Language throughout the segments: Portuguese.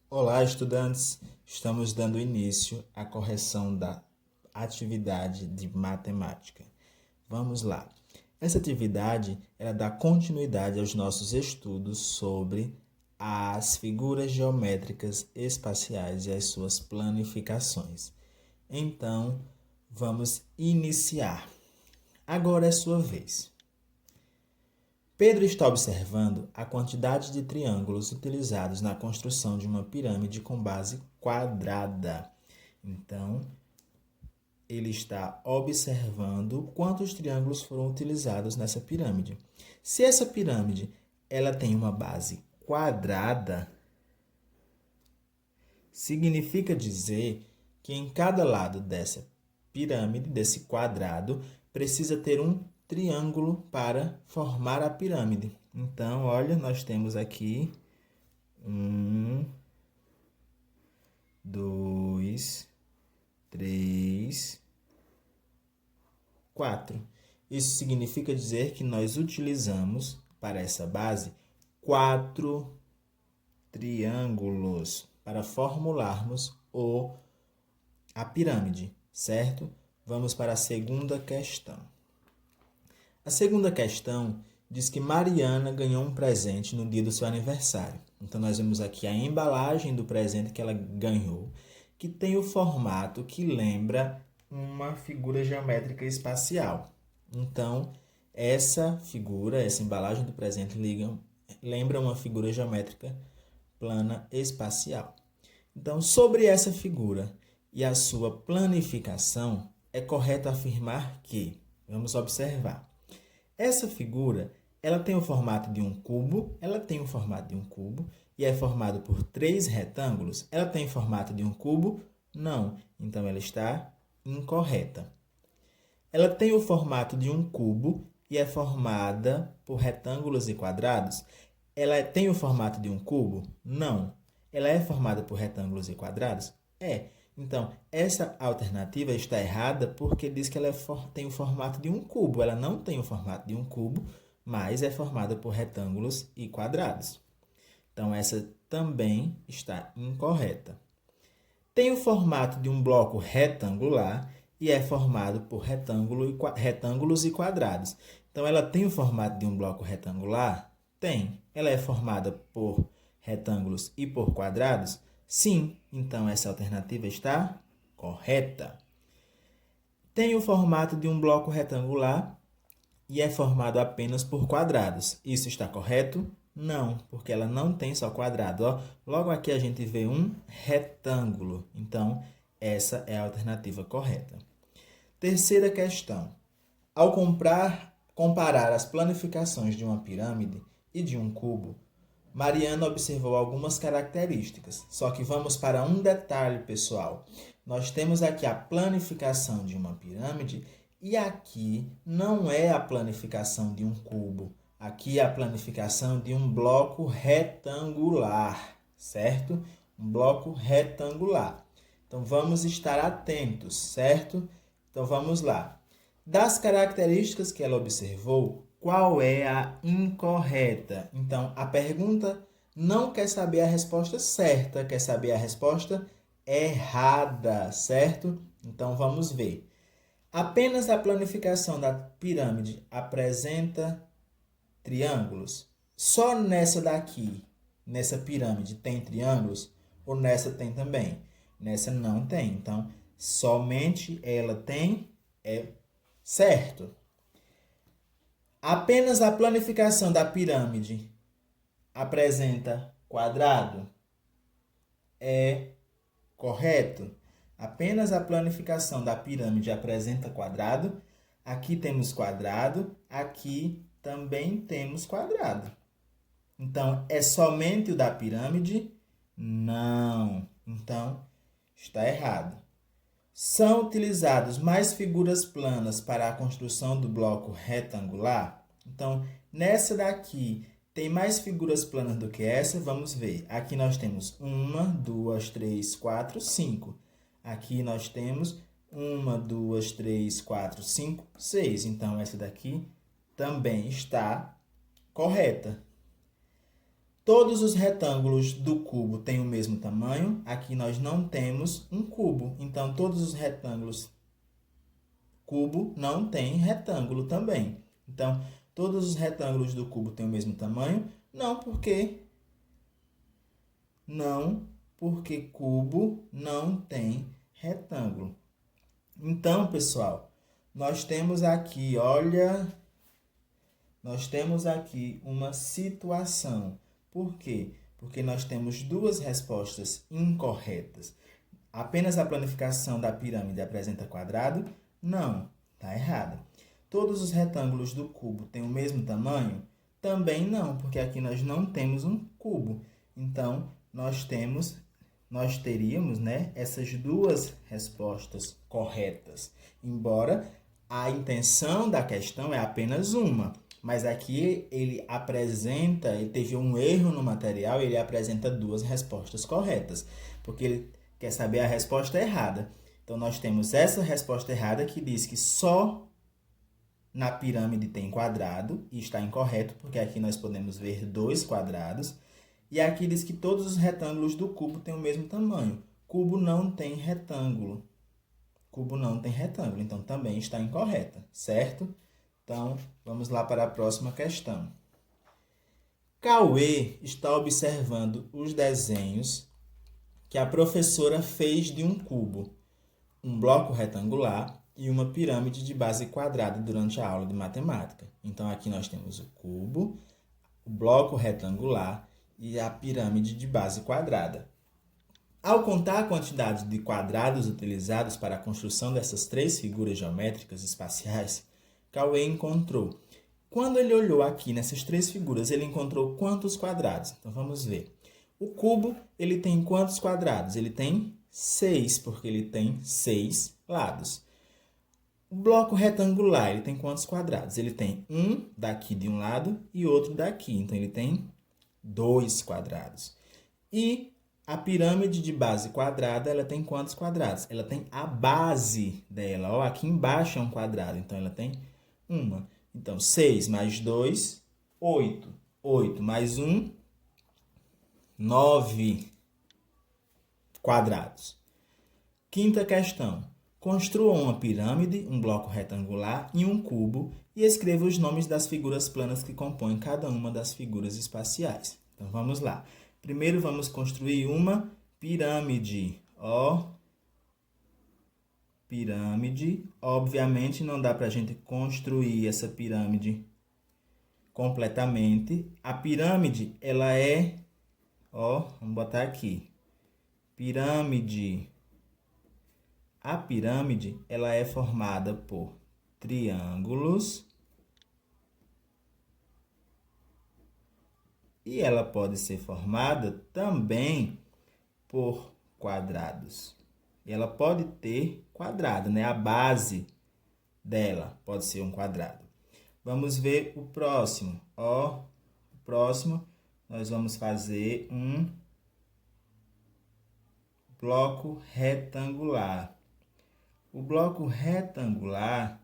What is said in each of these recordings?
Olá, estudantes! Estamos dando início à correção da atividade de matemática. Vamos lá. Essa atividade ela dá continuidade aos nossos estudos sobre as figuras geométricas espaciais e as suas planificações. Então, vamos iniciar. Agora é sua vez. Pedro está observando a quantidade de triângulos utilizados na construção de uma pirâmide com base quadrada. Então, ele está observando quantos triângulos foram utilizados nessa pirâmide. Se essa pirâmide ela tem uma base quadrada, significa dizer que em cada lado dessa pirâmide, desse quadrado, precisa ter um triângulo para formar a pirâmide. Então, olha, nós temos aqui 2, 3, 4. Isso significa dizer que nós utilizamos para essa base 4 triângulos para formularmos a pirâmide, certo? Vamos para a segunda questão. A segunda questão diz que Mariana ganhou um presente no dia do seu aniversário. Então, nós vemos aqui a embalagem do presente que ela ganhou, que tem o formato que lembra uma figura geométrica espacial. Então, essa figura, essa embalagem do presente lembra uma figura geométrica plana espacial. Então, sobre essa figura e a sua planificação, é correto afirmar que, vamos observar, essa figura, ela tem o formato de um cubo, e é formado por 3 retângulos. Ela tem formato de um cubo? Não. Então, ela está incorreta. Ela tem o formato de um cubo e é formada por retângulos e quadrados. Ela tem o formato de um cubo? Não. Ela é formada por retângulos e quadrados? É. Então, essa alternativa está errada porque diz que ela tem o formato de um cubo. Ela não tem o formato de um cubo, mas é formada por retângulos e quadrados. Então, essa também está incorreta. Tem o formato de um bloco retangular e é formado por retângulos e quadrados. Então, ela tem o formato de um bloco retangular? Tem. Ela é formada por retângulos e por quadrados? Sim. Então, essa alternativa está correta. Tem o formato de um bloco retangular e é formado apenas por quadrados. Isso está correto? Não, porque ela não tem só quadrado. Ó. Logo aqui a gente vê um retângulo. Então, essa é a alternativa correta. Terceira questão. Ao comparar as planificações de uma pirâmide e de um cubo, Mariana observou algumas características. Só que vamos para um detalhe, pessoal. Nós temos aqui a planificação de uma pirâmide e aqui não é a planificação de um cubo. Aqui é a planificação de um bloco retangular, certo? Um bloco retangular. Então, vamos estar atentos, certo? Então, vamos lá. Das características que ela observou, qual é a incorreta? Então, a pergunta não quer saber a resposta certa, quer saber a resposta errada, certo? Então, vamos ver. Apenas a planificação da pirâmide apresenta triângulos? Só nessa daqui, nessa pirâmide, tem triângulos? Ou nessa tem também? Nessa não tem. Então, somente ela tem, é certo. Apenas a planificação da pirâmide apresenta quadrado? É correto. Apenas a planificação da pirâmide apresenta quadrado. Aqui temos quadrado, aqui também temos quadrado. Então, é somente o da pirâmide? Não. Então, está errado. São utilizadas mais figuras planas para a construção do bloco retangular? Então, nessa daqui, tem mais figuras planas do que essa? Vamos ver. Aqui nós temos 1, 2, 3, 4, 5. Aqui nós temos 1, 2, 3, 4, 5, 6. Então, essa daqui também está correta. Todos os retângulos do cubo têm o mesmo tamanho. Aqui nós não temos um cubo. Então, todos os retângulos cubo não tem retângulo também. Então, todos os retângulos do cubo têm o mesmo tamanho? Não, porque cubo não tem retângulo. Então, pessoal, nós temos aqui, olha, nós temos aqui uma situação. Por quê? Porque nós temos duas respostas incorretas. Apenas a planificação da pirâmide apresenta quadrado? Não, está errado. Todos os retângulos do cubo têm o mesmo tamanho? Também não, porque aqui nós não temos um cubo. Então, nós teríamos, né, essas duas respostas corretas. Embora a intenção da questão é apenas uma. Mas aqui ele teve um erro no material, ele apresenta duas respostas corretas. Porque ele quer saber a resposta errada. Então, nós temos essa resposta errada que diz que só na pirâmide tem quadrado, e está incorreto, porque aqui nós podemos ver 2 quadrados. E aqui diz que todos os retângulos do cubo têm o mesmo tamanho. Cubo não tem retângulo. Cubo não tem retângulo, então também está incorreta, certo? Então, vamos lá para a próxima questão. Cauê está observando os desenhos que a professora fez de um cubo, um bloco retangular e uma pirâmide de base quadrada durante a aula de matemática. Então, aqui nós temos o cubo, o bloco retangular e a pirâmide de base quadrada. Ao contar a quantidade de quadrados utilizados para a construção dessas 3 figuras geométricas espaciais, Cauê encontrou. Quando ele olhou aqui nessas 3 figuras, ele encontrou quantos quadrados? Então, vamos ver. O cubo, ele tem quantos quadrados? Ele tem 6, porque ele tem 6 lados. O bloco retangular, ele tem quantos quadrados? Ele tem um daqui de um lado e outro daqui. Então, ele tem 2 quadrados. E a pirâmide de base quadrada, ela tem quantos quadrados? Ela tem a base dela. Ó, aqui embaixo é um quadrado, então ela tem uma. Então, 6 mais 2, 8. 8 mais 1, 9 quadrados. Quinta questão. Construa uma pirâmide, um bloco retangular e um cubo e escreva os nomes das figuras planas que compõem cada uma das figuras espaciais. Então, vamos lá. Primeiro, vamos construir uma pirâmide. Ó, pirâmide. Obviamente, não dá para a gente construir essa pirâmide completamente. A pirâmide, ela é... Ó, vamos botar aqui. Pirâmide. A pirâmide, ela é formada por triângulos e ela pode ser formada também por quadrados. E ela pode ter quadrado, né? A base dela pode ser um quadrado. Vamos ver o próximo. Ó, o próximo nós vamos fazer um bloco retangular. O bloco retangular,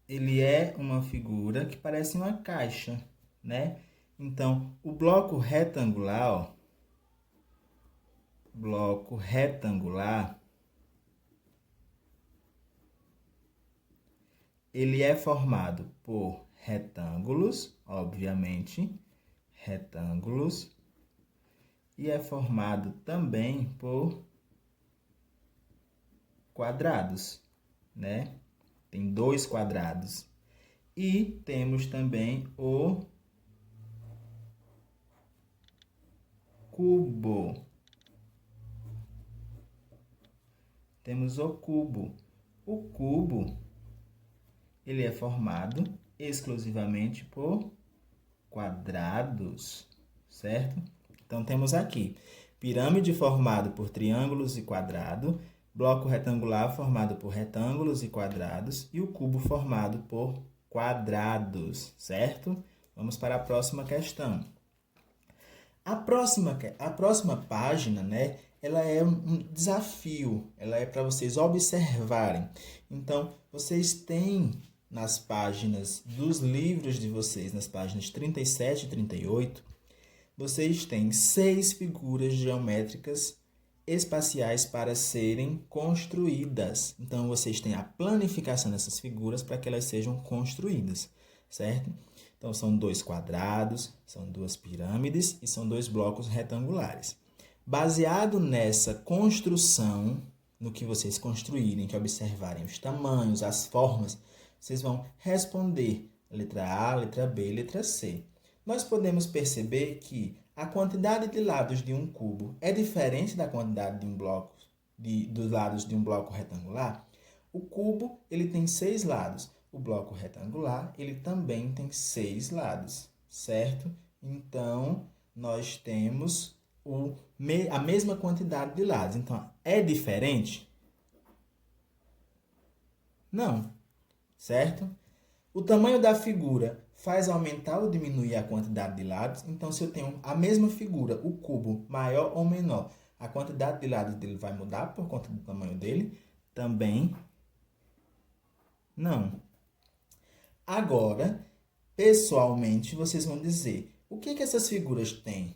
ele é uma figura que parece uma caixa, né? Então, o bloco retangular, ó, bloco retangular, ele é formado por retângulos, obviamente, retângulos, e é formado também por quadrados, né? Tem 2 quadrados. E temos também o cubo. Temos o cubo. O cubo, ele é formado exclusivamente por quadrados, certo? Então, temos aqui pirâmide formada por triângulos e quadrado, bloco retangular formado por retângulos e quadrados e o cubo formado por quadrados, certo? Vamos para a próxima questão. A próxima página, né, ela é um desafio, ela é para vocês observarem. Então, vocês têm nas páginas dos livros de vocês, nas páginas 37 e 38, vocês têm 6 figuras geométricas espaciais para serem construídas. Então, vocês têm a planificação dessas figuras para que elas sejam construídas, certo? Então, são 2 quadrados, são 2 pirâmides e são 2 blocos retangulares. Baseado nessa construção, no que vocês construírem, que observarem os tamanhos, as formas, vocês vão responder letra A, letra B, letra C. Nós podemos perceber que a quantidade de lados de um cubo é diferente da quantidade de um bloco, dos lados de um bloco retangular. O cubo ele tem 6 lados. O bloco retangular ele também tem 6 lados, certo? Então, nós temos a mesma quantidade de lados. Então, é diferente? Não, certo? O tamanho da figura faz aumentar ou diminuir a quantidade de lados. Então, se eu tenho a mesma figura, o cubo maior ou menor, a quantidade de lados dele vai mudar por conta do tamanho dele? Também não. Agora, pessoalmente, vocês vão dizer o que essas figuras têm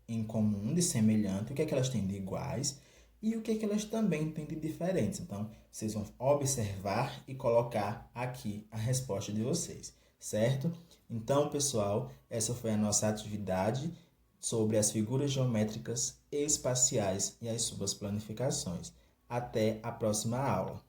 em comum, de semelhante, o que elas têm de iguais e o que elas também têm de diferentes. Então, vocês vão observar e colocar aqui a resposta de vocês, certo? Então, pessoal, essa foi a nossa atividade sobre as figuras geométricas espaciais e as suas planificações. Até a próxima aula.